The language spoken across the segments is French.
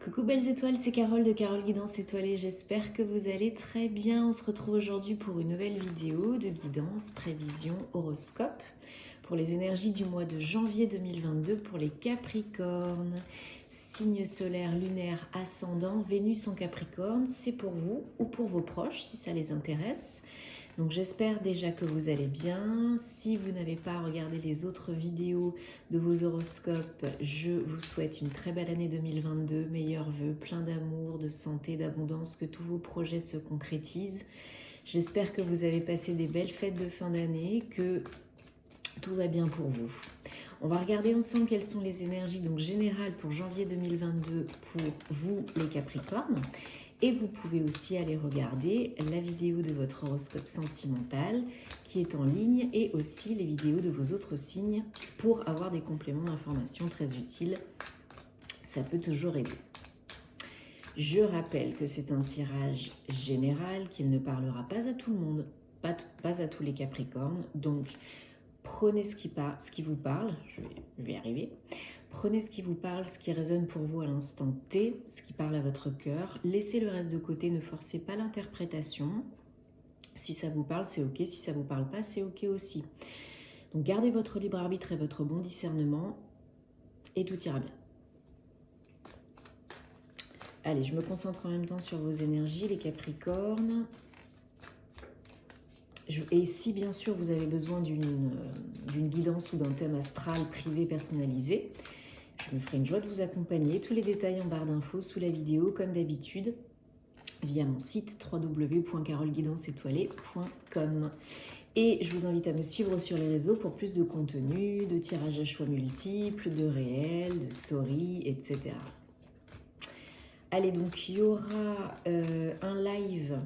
Coucou belles étoiles, c'est Carole de Carole Guidance Étoilée, j'espère que vous allez très bien. On se retrouve aujourd'hui pour une nouvelle vidéo de guidance, prévision, horoscope pour les énergies du mois de janvier 2022 pour les Capricornes. Signe solaire, lunaire, ascendant, Vénus en Capricorne, c'est pour vous ou pour vos proches si ça les intéresse. Donc j'espère déjà que vous allez bien. Si vous n'avez pas regardé les autres vidéos de vos horoscopes, je vous souhaite une très belle année 2022, meilleurs vœux, plein d'amour, de santé, d'abondance, que tous vos projets se concrétisent. J'espère que vous avez passé des belles fêtes de fin d'année, que tout va bien pour vous. On va regarder ensemble quelles sont les énergies donc générales pour janvier 2022 pour vous les Capricornes. Et vous pouvez aussi aller regarder la vidéo de votre horoscope sentimental qui est en ligne et aussi les vidéos de vos autres signes pour avoir des compléments d'informations très utiles. Ça peut toujours aider. Je rappelle que c'est un tirage général, qu'il ne parlera pas à tout le monde, pas à tous les Capricornes. Donc, prenez ce qui vous parle, je vais y arriver. Prenez ce qui vous parle, ce qui résonne pour vous à l'instant T, ce qui parle à votre cœur. Laissez le reste de côté, ne forcez pas l'interprétation. Si ça vous parle, c'est ok. Si ça ne vous parle pas, c'est ok aussi. Donc gardez votre libre arbitre et votre bon discernement et tout ira bien. Allez, je me concentre en même temps sur vos énergies, les Capricornes. Et si bien sûr vous avez besoin d'une guidance ou d'un thème astral privé personnalisé, je me ferai une joie de vous accompagner. Tous les détails en barre d'infos sous la vidéo, comme d'habitude, via mon site www.caroleguidanceétoilée.com. Et je vous invite à me suivre sur les réseaux pour plus de contenu, de tirages à choix multiples, de réels, de stories, etc. Allez, donc il y aura un live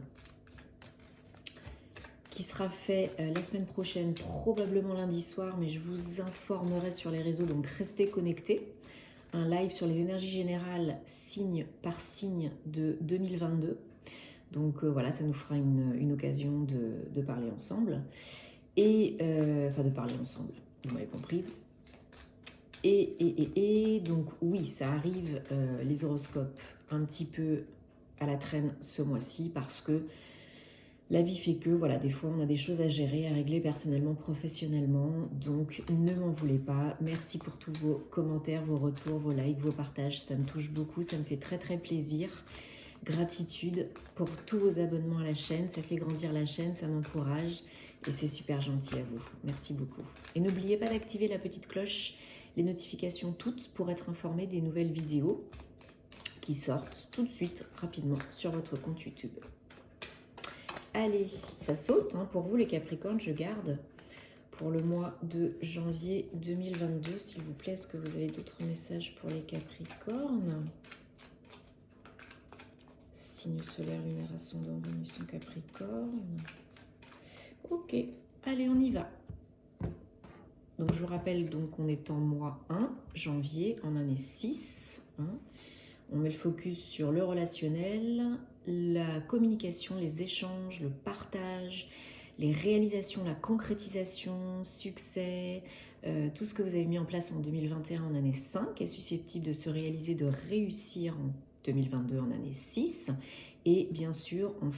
qui sera fait la semaine prochaine, probablement lundi soir, mais je vous informerai sur les réseaux, donc restez connectés. Un live sur les énergies générales, signe par signe de 2022. Donc voilà, ça nous fera une occasion de parler ensemble. Et, enfin, de parler ensemble, vous m'avez comprise. Et donc oui, ça arrive, les horoscopes, un petit peu à la traîne ce mois-ci, parce que la vie fait que, voilà, des fois on a des choses à gérer, à régler personnellement, professionnellement, donc ne m'en voulez pas. Merci pour tous vos commentaires, vos retours, vos likes, vos partages, ça me touche beaucoup, ça me fait très très plaisir. Gratitude pour tous vos abonnements à la chaîne, ça fait grandir la chaîne, ça m'encourage et c'est super gentil à vous. Merci beaucoup. Et n'oubliez pas d'activer la petite cloche, les notifications toutes pour être informé des nouvelles vidéos qui sortent tout de suite, rapidement, sur votre compte YouTube. Allez, ça saute hein, pour vous les Capricornes, je garde pour le mois de janvier 2022. S'il vous plaît, est-ce que vous avez d'autres messages pour les Capricornes? Signe solaire, lunaire, ascendant, Vénus en Capricorne. Ok, allez, on y va. Donc je vous rappelle, donc on est en mois 1, janvier, en année 6. Hein. On met le focus sur le relationnel, la communication, les échanges, le partage, les réalisations, la concrétisation, succès, tout ce que vous avez mis en place en 2021 en année 5 est susceptible de se réaliser, de réussir en 2022 en année 6. Et bien sûr, on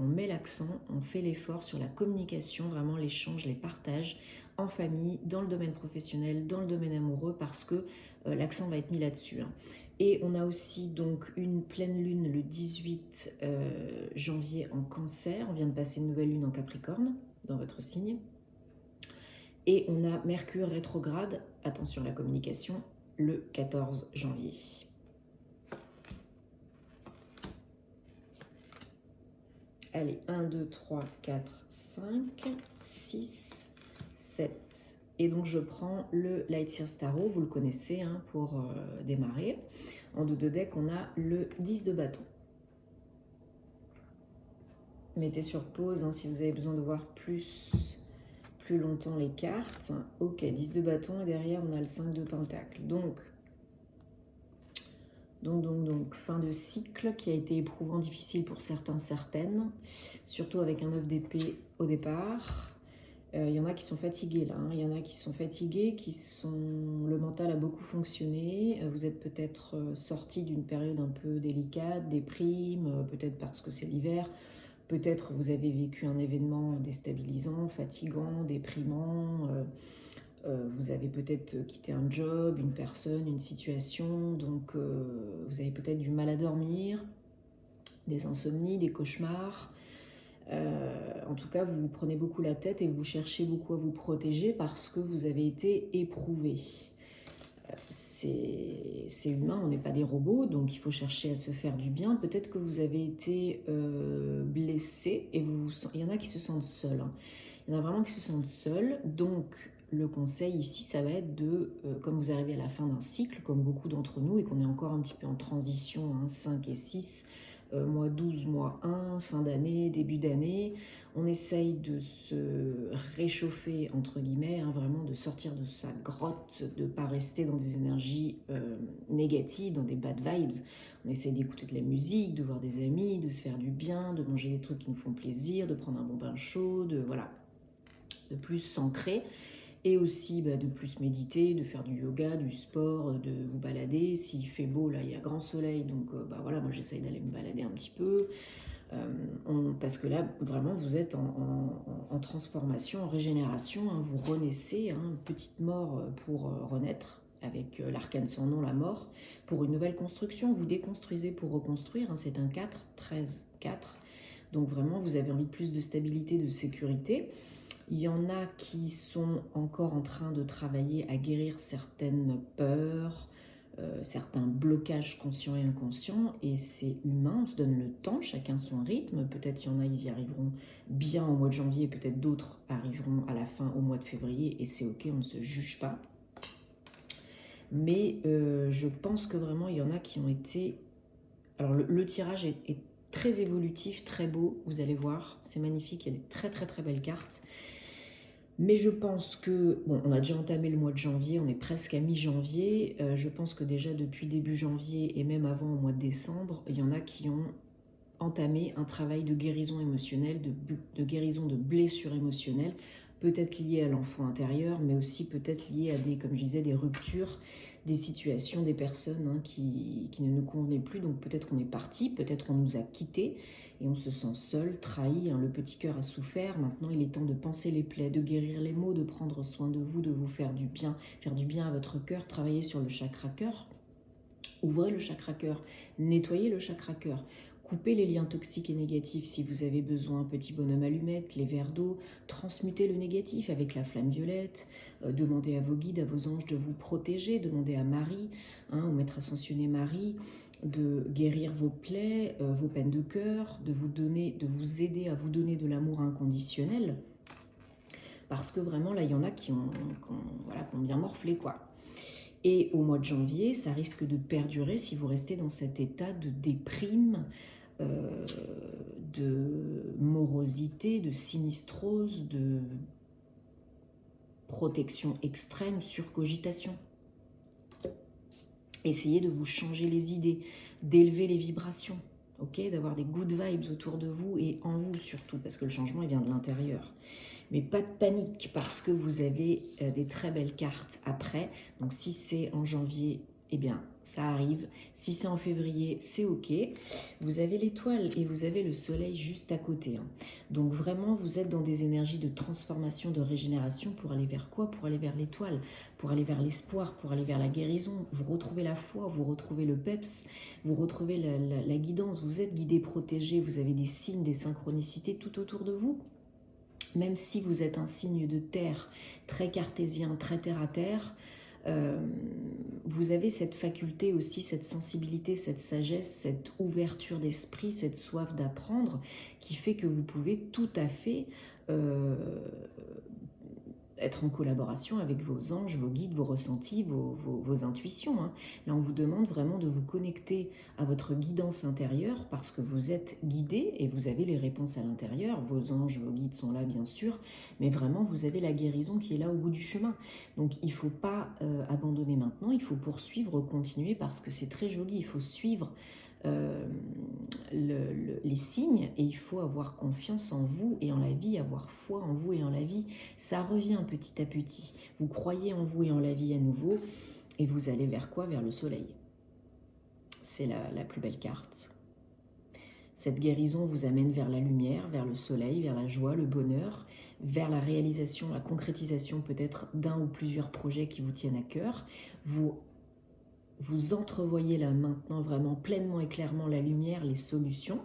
met l'accent, on fait l'effort sur la communication, vraiment l'échange, les partages en famille, dans le domaine professionnel, dans le domaine amoureux, parce que l'accent va être mis là-dessus. Hein. Et on a aussi donc une pleine lune le 18 janvier en Cancer. On vient de passer une nouvelle lune en Capricorne, dans votre signe. Et on a Mercure rétrograde, attention à la communication, le 14 janvier. Allez, 1, 2, 3, 4, 5, 6, 7. Et donc, je prends le Lightseer Tarot, vous le connaissez, hein, pour démarrer. En dos de deck, on a le 10 de bâton. Mettez sur pause hein, si vous avez besoin de voir plus longtemps les cartes. Ok, 10 de bâton et derrière, on a le 5 de pentacle. Donc, fin de cycle qui a été éprouvant, difficile pour certains, certaines, surtout avec un 9 d'épée au départ. Il y en a qui sont fatigués là, hein. Il y en a qui sont fatigués, le mental a beaucoup fonctionné. Vous êtes peut-être sorti d'une période un peu délicate, déprime, peut-être parce que c'est l'hiver. Peut-être vous avez vécu un événement déstabilisant, fatigant, déprimant. Vous avez peut-être quitté un job, une personne, une situation. Donc vous avez peut-être du mal à dormir, des insomnies, des cauchemars. En tout cas, vous vous prenez beaucoup la tête et vous cherchez beaucoup à vous protéger parce que vous avez été éprouvé. C'est humain, on n'est pas des robots, donc il faut chercher à se faire du bien. Peut-être que vous avez été blessé et il y en a qui se sentent seuls, hein. Il y en a vraiment qui se sentent seuls. Donc le conseil ici, ça va être comme vous arrivez à la fin d'un cycle, comme beaucoup d'entre nous, et qu'on est encore un petit peu en transition, hein, 5 et 6, mois 12, mois 1, fin d'année, début d'année, on essaye de se réchauffer, entre guillemets, hein, vraiment de sortir de sa grotte, de ne pas rester dans des énergies négatives, dans des bad vibes. On essaye d'écouter de la musique, de voir des amis, de se faire du bien, de manger des trucs qui nous font plaisir, de prendre un bon bain chaud, de plus s'ancrer. Et aussi de plus méditer, de faire du yoga, du sport, de vous balader. S'il fait beau, là il y a grand soleil, donc voilà, moi j'essaye d'aller me balader un petit peu. Parce que là, vraiment, vous êtes en transformation, en régénération, hein, vous renaissez, hein, petite mort pour renaître, avec l'arcane sans nom, la mort, pour une nouvelle construction. Vous déconstruisez pour reconstruire, hein, c'est un 4, 13, 4. Donc vraiment, vous avez envie de plus de stabilité, de sécurité. Il y en a qui sont encore en train de travailler à guérir certaines peurs, certains blocages conscients et inconscients, et c'est humain, on se donne le temps, chacun son rythme. Peut-être il y en a, ils y arriveront bien au mois de janvier, peut-être d'autres arriveront à la fin au mois de février, et c'est ok, on ne se juge pas. Mais je pense que vraiment, il y en a qui ont été... Alors le tirage est très évolutif, très beau, vous allez voir, c'est magnifique, il y a des très très très belles cartes. Mais je pense que, bon, on a déjà entamé le mois de janvier, on est presque à mi-janvier. Je pense que déjà depuis début janvier et même avant au mois de décembre, il y en a qui ont entamé un travail de guérison émotionnelle, de guérison de blessures émotionnelles, peut-être liées à l'enfant intérieur, mais aussi peut-être liées à comme je disais, des ruptures, des situations, des personnes, hein, qui ne nous convenaient plus. Donc peut-être on est parti, peut-être on nous a quittés, et on se sent seul, trahi, hein, le petit cœur a souffert. Maintenant, il est temps de panser les plaies, de guérir les maux, de prendre soin de vous faire du bien à votre cœur, travailler sur le chakra cœur. Ouvrez le chakra cœur, nettoyez le chakra cœur, coupez les liens toxiques et négatifs si vous avez besoin, petit bonhomme allumette, les verres d'eau, transmutez le négatif avec la flamme violette, demandez à vos guides, à vos anges de vous protéger, demandez à Marie, hein, au maître ascensionné Marie, de guérir vos plaies, vos peines de cœur, de vous aider à vous donner de l'amour inconditionnel, parce que vraiment là il y en a qui ont bien morflé, quoi. Et au mois de janvier, ça risque de perdurer si vous restez dans cet état de déprime, de morosité, de sinistrose, de protection extrême, surcogitation. Essayez de vous changer les idées, d'élever les vibrations, ok, d'avoir des good vibes autour de vous et en vous surtout, parce que le changement il vient de l'intérieur. Mais pas de panique parce que vous avez des très belles cartes après. Donc si c'est en janvier, eh bien ça arrive. Si c'est en février, c'est ok. Vous avez l'étoile et vous avez le soleil juste à côté, hein. Donc vraiment, vous êtes dans des énergies de transformation, de régénération pour aller vers quoi? Pour aller vers l'étoile, pour aller vers l'espoir, pour aller vers la guérison. Vous retrouvez la foi, vous retrouvez le peps, vous retrouvez la guidance. Vous êtes guidé, protégé, vous avez des signes, des synchronicités tout autour de vous. Même si vous êtes un signe de terre, très cartésien, très terre à terre, vous avez cette faculté aussi, cette sensibilité, cette sagesse, cette ouverture d'esprit, cette soif d'apprendre, qui fait que vous pouvez tout à fait être en collaboration avec vos anges, vos guides, vos ressentis, vos intuitions, hein. Là, on vous demande vraiment de vous connecter à votre guidance intérieure parce que vous êtes guidé et vous avez les réponses à l'intérieur. Vos anges, vos guides sont là, bien sûr, mais vraiment, vous avez la guérison qui est là au bout du chemin. Donc, il ne faut pas abandonner maintenant, il faut poursuivre, continuer parce que c'est très joli. Il faut suivre les signes, et il faut avoir confiance en vous et en la vie, avoir foi en vous et en la vie. Ça revient petit à petit. Vous croyez en vous et en la vie à nouveau, et vous allez vers quoi? Vers le soleil. C'est la plus belle carte. Cette guérison vous amène vers la lumière, vers le soleil, vers la joie, le bonheur, vers la réalisation, la concrétisation peut-être d'un ou plusieurs projets qui vous tiennent à cœur. Vous entrevoyez là maintenant vraiment pleinement et clairement la lumière, les solutions.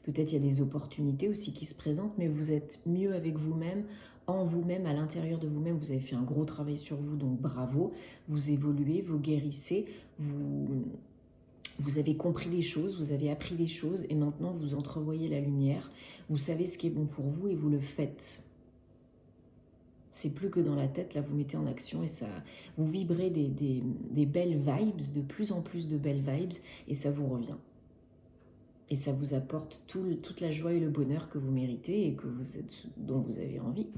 Peut-être il y a des opportunités aussi qui se présentent, mais vous êtes mieux avec vous-même, en vous-même, à l'intérieur de vous-même. Vous avez fait un gros travail sur vous, donc bravo. Vous évoluez, vous guérissez, vous avez compris des choses, vous avez appris des choses, et maintenant vous entrevoyez la lumière. Vous savez ce qui est bon pour vous et vous le faites. C'est plus que dans la tête, là vous mettez en action et ça, vous vibrez des belles vibes, de plus en plus de belles vibes, et ça vous revient. Et ça vous apporte toute la joie et le bonheur que vous méritez et que dont vous avez envie.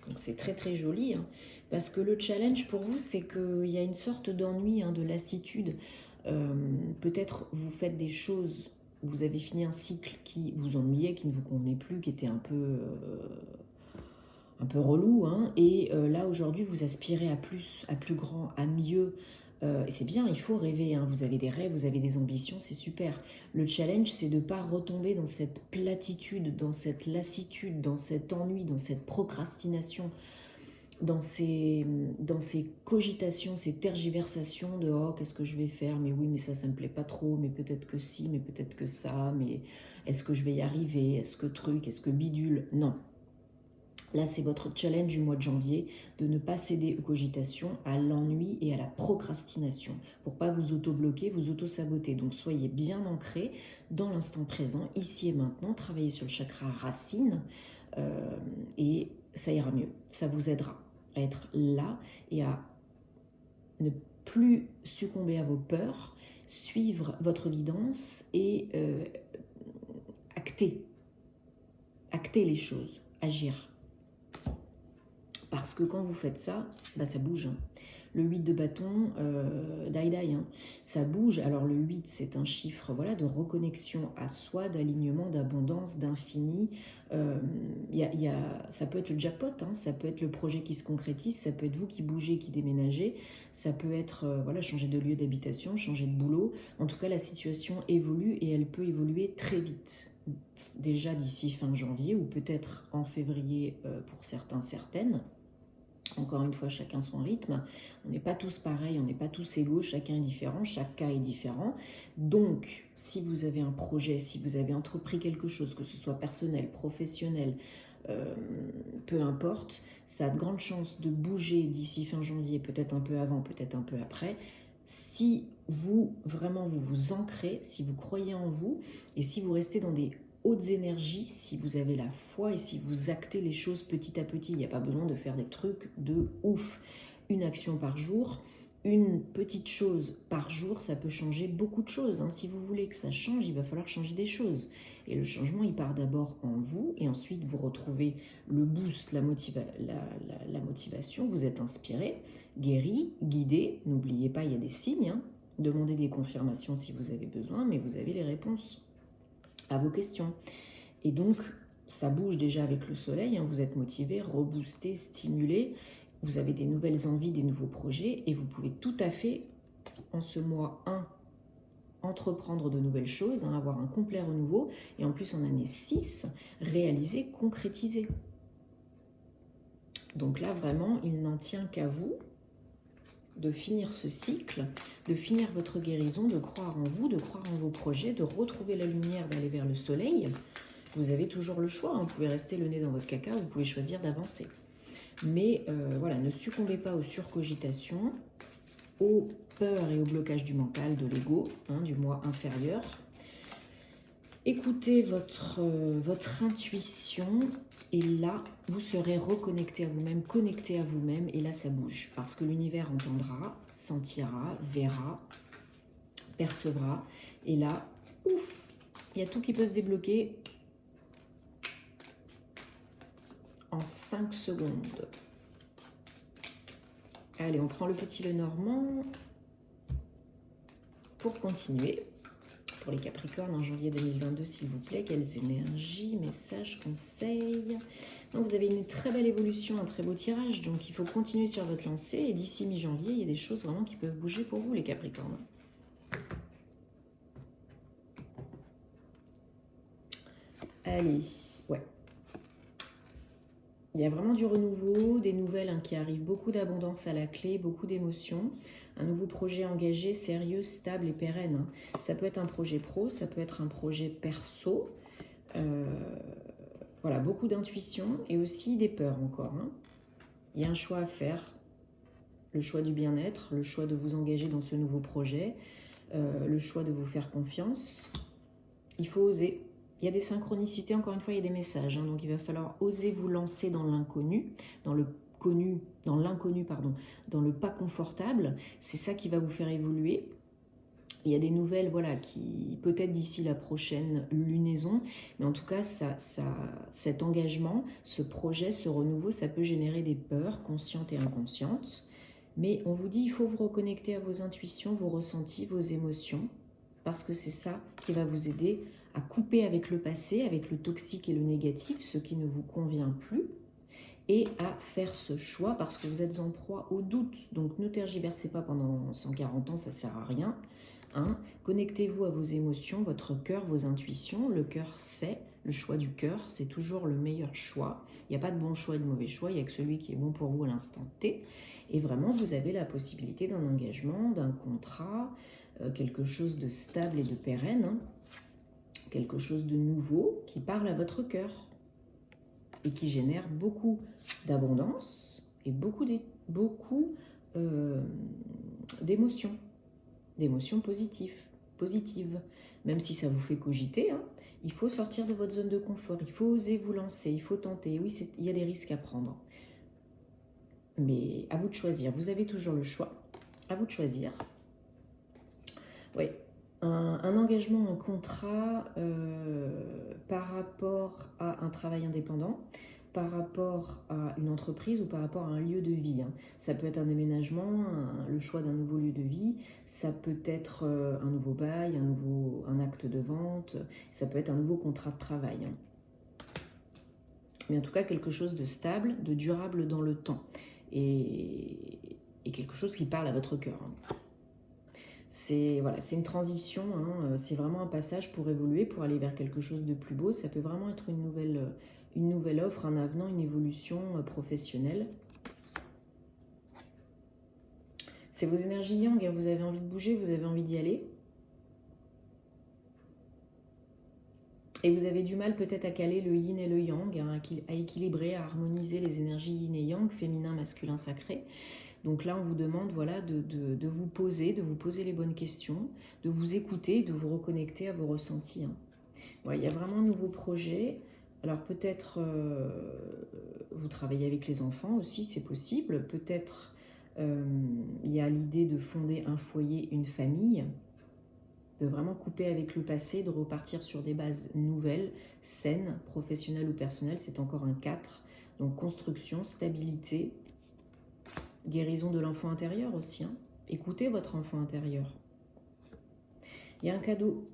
Donc c'est très très joli, hein, parce que le challenge pour vous, c'est qu'il y a une sorte d'ennui, hein, de lassitude. Peut-être vous faites des choses, vous avez fini un cycle qui vous ennuyait, qui ne vous convenait plus, qui était un peu relou, hein, et là aujourd'hui vous aspirez à plus grand, à mieux, et c'est bien, il faut rêver, hein, vous avez des rêves, vous avez des ambitions, c'est super. Le challenge, c'est de ne pas retomber dans cette platitude, dans cette lassitude, dans cet ennui, dans cette procrastination, dans ces cogitations, ces tergiversations de « oh, qu'est-ce que je vais faire? Mais oui, mais ça me plaît pas trop, mais peut-être que si, mais peut-être que ça, mais est-ce que je vais y arriver? Est-ce que truc, est-ce que bidule ?» Non. Là, c'est votre challenge du mois de janvier, de ne pas céder aux cogitations, à l'ennui et à la procrastination, pour pas vous auto-bloquer, vous auto-saboter. Donc, soyez bien ancrés dans l'instant présent, ici et maintenant, travaillez sur le chakra racine, et ça ira mieux. Ça vous aidera à être là et à ne plus succomber à vos peurs, suivre votre guidance et acter les choses, agir. Parce que quand vous faites ça, bah ça bouge. Hein. Le 8 de bâton, die, hein, ça bouge. Alors le 8, c'est un chiffre, voilà, de reconnexion à soi, d'alignement, d'abondance, d'infini. Ça peut être le jackpot, hein, ça peut être le projet qui se concrétise, ça peut être vous qui bougez, qui déménagez, ça peut être voilà, changer de lieu d'habitation, changer de boulot. En tout cas, la situation évolue et elle peut évoluer très vite. Déjà d'ici fin janvier ou peut-être en février pour certains, certaines. Encore une fois, chacun son rythme. On n'est pas tous pareils, on n'est pas tous égaux, chacun est différent, chaque cas est différent. Donc, si vous avez un projet, si vous avez entrepris quelque chose, que ce soit personnel, professionnel, peu importe, ça a de grandes chances de bouger d'ici fin janvier, peut-être un peu avant, peut-être un peu après. Si vous, vraiment, vous vous ancrez, si vous croyez en vous, et si vous restez dans des hautes énergies, si vous avez la foi et si vous actez les choses petit à petit. Il n'y a pas besoin de faire des trucs de ouf. Une action par jour, une petite chose par jour, ça peut changer beaucoup de choses. Hein. Si vous voulez que ça change, il va falloir changer des choses. Et le changement, il part d'abord en vous et ensuite vous retrouvez le boost, la motivation, vous êtes inspiré, guéri, guidé. N'oubliez pas, il y a des signes. Hein. Demandez des confirmations si vous avez besoin, mais vous avez les réponses à vos questions. Et donc, ça bouge déjà avec le soleil, hein, vous êtes motivé, reboosté, stimulé, vous avez des nouvelles envies, des nouveaux projets, et vous pouvez tout à fait, en ce mois 1, entreprendre de nouvelles choses, hein, avoir un complet renouveau, et en plus en année 6, réaliser, concrétiser. Donc là, vraiment, il n'en tient qu'à vous de finir ce cycle, de finir votre guérison, de croire en vous, de croire en vos projets, de retrouver la lumière, d'aller vers le soleil. Vous avez toujours le choix, hein. Vous pouvez rester le nez dans votre caca, vous pouvez choisir d'avancer. Mais voilà, ne succombez pas aux surcogitations, aux peurs et au blocage du mental, de l'ego, hein, du moi inférieur. Écoutez votre intuition. Et là, vous serez reconnecté à vous-même, connecté à vous-même, et là, ça bouge. Parce que l'univers entendra, sentira, verra, percevra. Et là, ouf, il y a tout qui peut se débloquer en 5 secondes. Allez, on prend le petit Lenormand pour continuer. Pour les Capricornes, en janvier 2022, s'il vous plaît, quelles énergies, messages, conseils. Donc, vous avez une très belle évolution, un très beau tirage, donc il faut continuer sur votre lancée. Et d'ici mi-janvier, il y a des choses vraiment qui peuvent bouger pour vous, les Capricornes. Allez, ouais. Il y a vraiment du renouveau, des nouvelles qui arrivent, beaucoup d'abondance à la clé, beaucoup d'émotions. Un nouveau projet engagé, sérieux, stable et pérenne. Ça peut être un projet pro, ça peut être un projet perso. Voilà, beaucoup d'intuition et aussi des peurs encore. Il y a un choix à faire. Le choix du bien-être, le choix de vous engager dans ce nouveau projet, le choix de vous faire confiance. Il faut oser. Il y a des synchronicités, encore une fois, il y a des messages. Donc, il va falloir oser vous lancer dans l'inconnu, dans l'inconnu, dans le pas confortable. C'est ça qui va vous faire évoluer. Il y a des nouvelles, voilà, qui peut-être d'ici la prochaine lunaison, mais en tout cas, cet engagement, ce projet, ce renouveau, ça peut générer des peurs conscientes et inconscientes. Mais on vous dit, il faut vous reconnecter à vos intuitions, vos ressentis, vos émotions, parce que c'est ça qui va vous aider à couper avec le passé, avec le toxique et le négatif, ce qui ne vous convient plus, et à faire ce choix, parce que vous êtes en proie au doute. Donc ne tergiversez pas pendant 140 ans, ça ne sert à rien. Connectez-vous à vos émotions, votre cœur, vos intuitions. Le cœur sait, le choix du cœur, c'est toujours le meilleur choix. Il n'y a pas de bon choix et de mauvais choix, il n'y a que celui qui est bon pour vous à l'instant T. Et vraiment, vous avez la possibilité d'un engagement, d'un contrat, quelque chose de stable et de pérenne, quelque chose de nouveau qui parle à votre cœur et qui génère beaucoup d'abondance et beaucoup d'émotions. D'émotions positives. Même si ça vous fait cogiter, il faut sortir de votre zone de confort, il faut oser vous lancer, il faut tenter. Oui, il y a des risques à prendre. Mais à vous de choisir, vous avez toujours le choix. À vous de choisir. Oui, un engagement, un contrat par rapport à un travail indépendant, par rapport à une entreprise ou par rapport à un lieu de vie. Ça peut être un déménagement, le choix d'un nouveau lieu de vie, ça peut être un nouveau bail, un acte de vente, ça peut être un nouveau contrat de travail. Mais en tout cas, quelque chose de stable, de durable dans le temps. Et quelque chose qui parle à votre cœur. C'est une transition, c'est vraiment un passage pour évoluer, pour aller vers quelque chose de plus beau. Ça peut vraiment être une nouvelle offre, un avenant, une évolution professionnelle. C'est vos énergies yang, vous avez envie de bouger, vous avez envie d'y aller. Et vous avez du mal peut-être à caler le yin et le yang, à équilibrer, à harmoniser les énergies yin et yang, féminin, masculin, sacré. Donc là, on vous demande de vous poser les bonnes questions, de vous écouter, de vous reconnecter à vos ressentis. Ouais, il y a vraiment un nouveau projet. Alors peut-être vous travaillez avec les enfants aussi, c'est possible. Peut-être il y a l'idée de fonder un foyer, une famille, de vraiment couper avec le passé, de repartir sur des bases nouvelles, saines, professionnelles ou personnelles. C'est encore un 4. Donc construction, stabilité, guérison de l'enfant intérieur aussi. Écoutez votre enfant intérieur. Il y a un cadeau.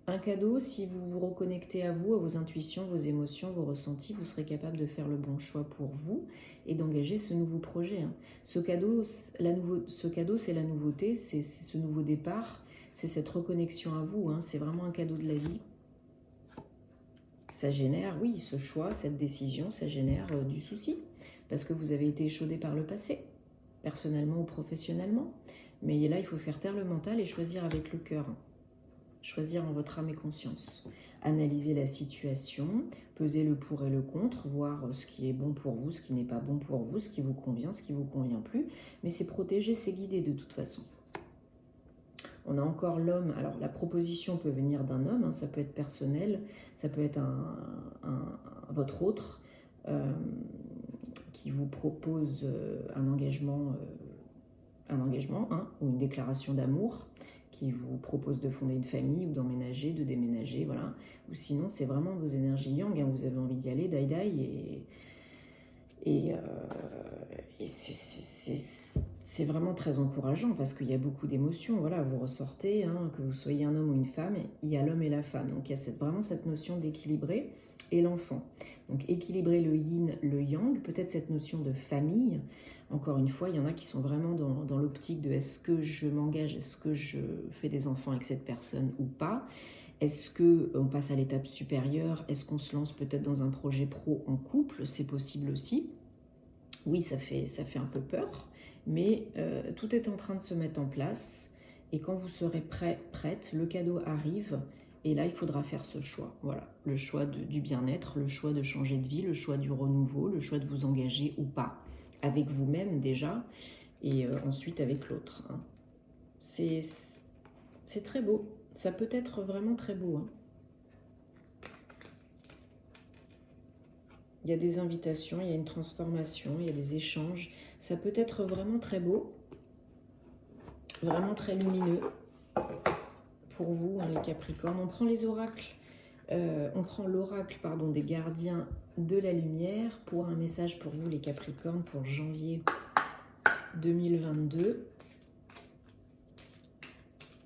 Un cadeau, si vous vous reconnectez à vous, à vos intuitions, vos émotions, vos ressentis, vous serez capable de faire le bon choix pour vous et d'engager ce nouveau projet. Ce cadeau, c'est la nouveauté, c'est ce nouveau départ, c'est cette reconnexion à vous. C'est vraiment un cadeau de la vie. Ça génère, oui, ce choix, cette décision, ça génère du souci parce que vous avez été échaudé par le passé, personnellement ou professionnellement. Mais là, il faut faire taire le mental et choisir avec le cœur. Choisir en votre âme et conscience. Analyser la situation, peser le pour et le contre, voir ce qui est bon pour vous, ce qui n'est pas bon pour vous, ce qui vous convient, ce qui ne vous convient plus. Mais c'est protéger, c'est guider de toute façon. On a encore l'homme. Alors, la proposition peut venir d'un homme, ça peut être personnel, ça peut être votre autre qui vous propose un engagement ou une déclaration d'amour, qui vous propose de fonder une famille ou d'emménager, de déménager, voilà. Ou sinon, c'est vraiment vos énergies yang, vous avez envie d'y aller, c'est vraiment très encourageant parce qu'il y a beaucoup d'émotions. Voilà, vous ressortez, hein, que vous soyez un homme ou une femme, il y a l'homme et la femme. Donc il y a vraiment cette notion d'équilibrer et l'enfant. Donc équilibrer le yin, le yang, peut-être cette notion de famille. Encore une fois, il y en a qui sont vraiment dans l'optique de est-ce que je m'engage, est-ce que je fais des enfants avec cette personne ou pas. Est-ce qu'on passe à l'étape supérieure? Est-ce qu'on se lance peut-être dans un projet pro en couple? C'est possible aussi. Oui, ça fait un peu peur, mais tout est en train de se mettre en place. Et quand vous serez prête, le cadeau arrive. Et là, il faudra faire ce choix. Voilà, le choix du bien-être, le choix de changer de vie, le choix du renouveau, le choix de vous engager ou pas. Avec vous-même déjà, et ensuite avec l'autre. Hein. C'est très beau. Ça peut être vraiment très beau. Hein. Il y a des invitations, il y a une transformation, il y a des échanges. Ça peut être vraiment très beau, vraiment très lumineux pour vous, hein, les Capricornes. On prend les oracles, on prend l'oracle, pardon, des gardiens de la lumière pour un message pour vous, les Capricornes, pour janvier 2022.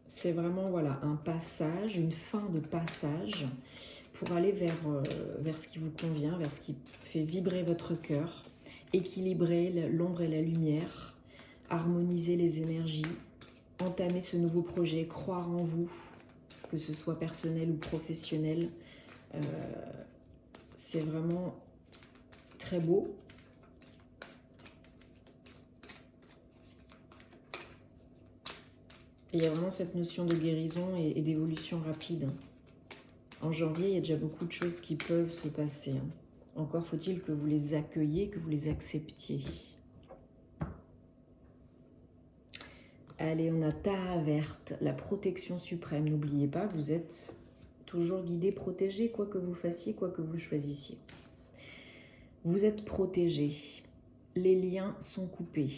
C'est vraiment, voilà, un passage, une fin de passage pour aller vers ce qui vous convient, vers ce qui fait vibrer votre cœur, équilibrer l'ombre et la lumière, harmoniser les énergies, entamer ce nouveau projet, croire en vous, que ce soit personnel ou professionnel. C'est vraiment très beau. Et il y a vraiment cette notion de guérison et d'évolution rapide. En janvier, il y a déjà beaucoup de choses qui peuvent se passer. Encore faut-il que vous les accueilliez, que vous les acceptiez. Allez, on a Tara verte, la protection suprême. N'oubliez pas, vous êtes toujours guidé, protégé, quoi que vous fassiez, quoi que vous choisissiez. Vous êtes protégé. Les liens sont coupés,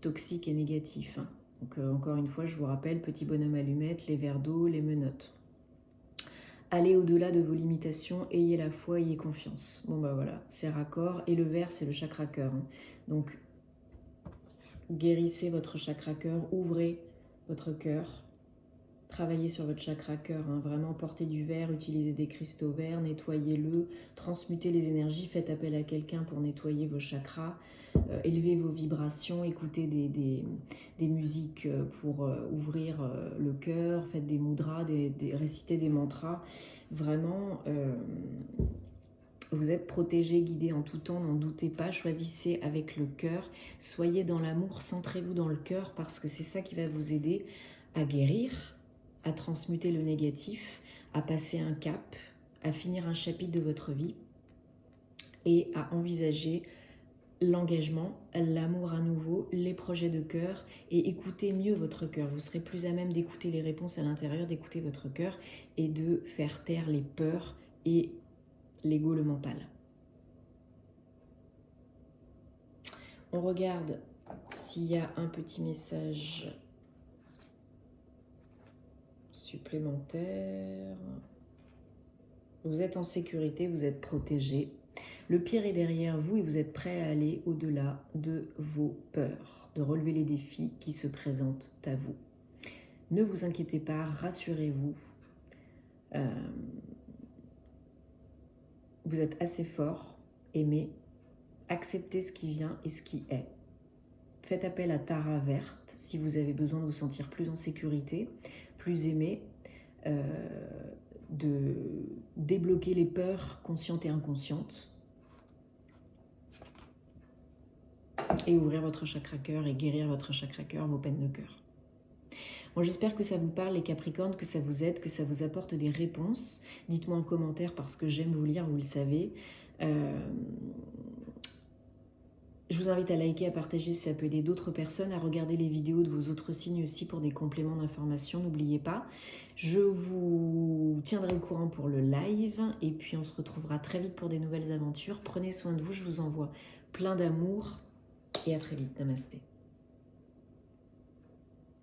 toxiques et négatifs. Donc encore une fois, je vous rappelle, petit bonhomme allumette, les verres d'eau, les menottes. Allez au-delà de vos limitations, ayez la foi, ayez confiance. Bon bah voilà, c'est raccord. Et le vert, c'est le chakra cœur. Donc, guérissez votre chakra cœur, ouvrez votre cœur. Travaillez sur votre chakra cœur, vraiment portez du verre, utilisez des cristaux verts, nettoyez-le, transmutez les énergies, faites appel à quelqu'un pour nettoyer vos chakras, élevez vos vibrations, écoutez des musiques pour ouvrir le cœur, faites des mudras, récitez des mantras. Vraiment, vous êtes protégé, guidé en tout temps, n'en doutez pas, choisissez avec le cœur, soyez dans l'amour, centrez-vous dans le cœur parce que c'est ça qui va vous aider à guérir, à transmuter le négatif, à passer un cap, à finir un chapitre de votre vie et à envisager l'engagement, l'amour à nouveau, les projets de cœur et écoutez mieux votre cœur. Vous serez plus à même d'écouter les réponses à l'intérieur, d'écouter votre cœur et de faire taire les peurs et l'ego, le mental. On regarde s'il y a un petit message supplémentaire. Vous êtes en sécurité, vous êtes protégé. Le pire est derrière vous et vous êtes prêt à aller au-delà de vos peurs, de relever les défis qui se présentent à vous. Ne vous inquiétez pas, rassurez-vous. Vous êtes assez fort, aimez, acceptez ce qui vient et ce qui est. Faites appel à Tara verte si vous avez besoin de vous sentir plus en sécurité, plus aimé, de débloquer les peurs conscientes et inconscientes et ouvrir votre chakra cœur et guérir votre chakra cœur, vos peines de cœur. Bon, j'espère que ça vous parle les Capricornes, que ça vous aide, que ça vous apporte des réponses. Dites-moi en commentaire parce que j'aime vous lire, vous le savez. Je vous invite à liker, à partager si ça peut aider d'autres personnes, à regarder les vidéos de vos autres signes aussi pour des compléments d'information, n'oubliez pas. Je vous tiendrai au courant pour le live et puis on se retrouvera très vite pour des nouvelles aventures. Prenez soin de vous, je vous envoie plein d'amour et à très vite. Namasté.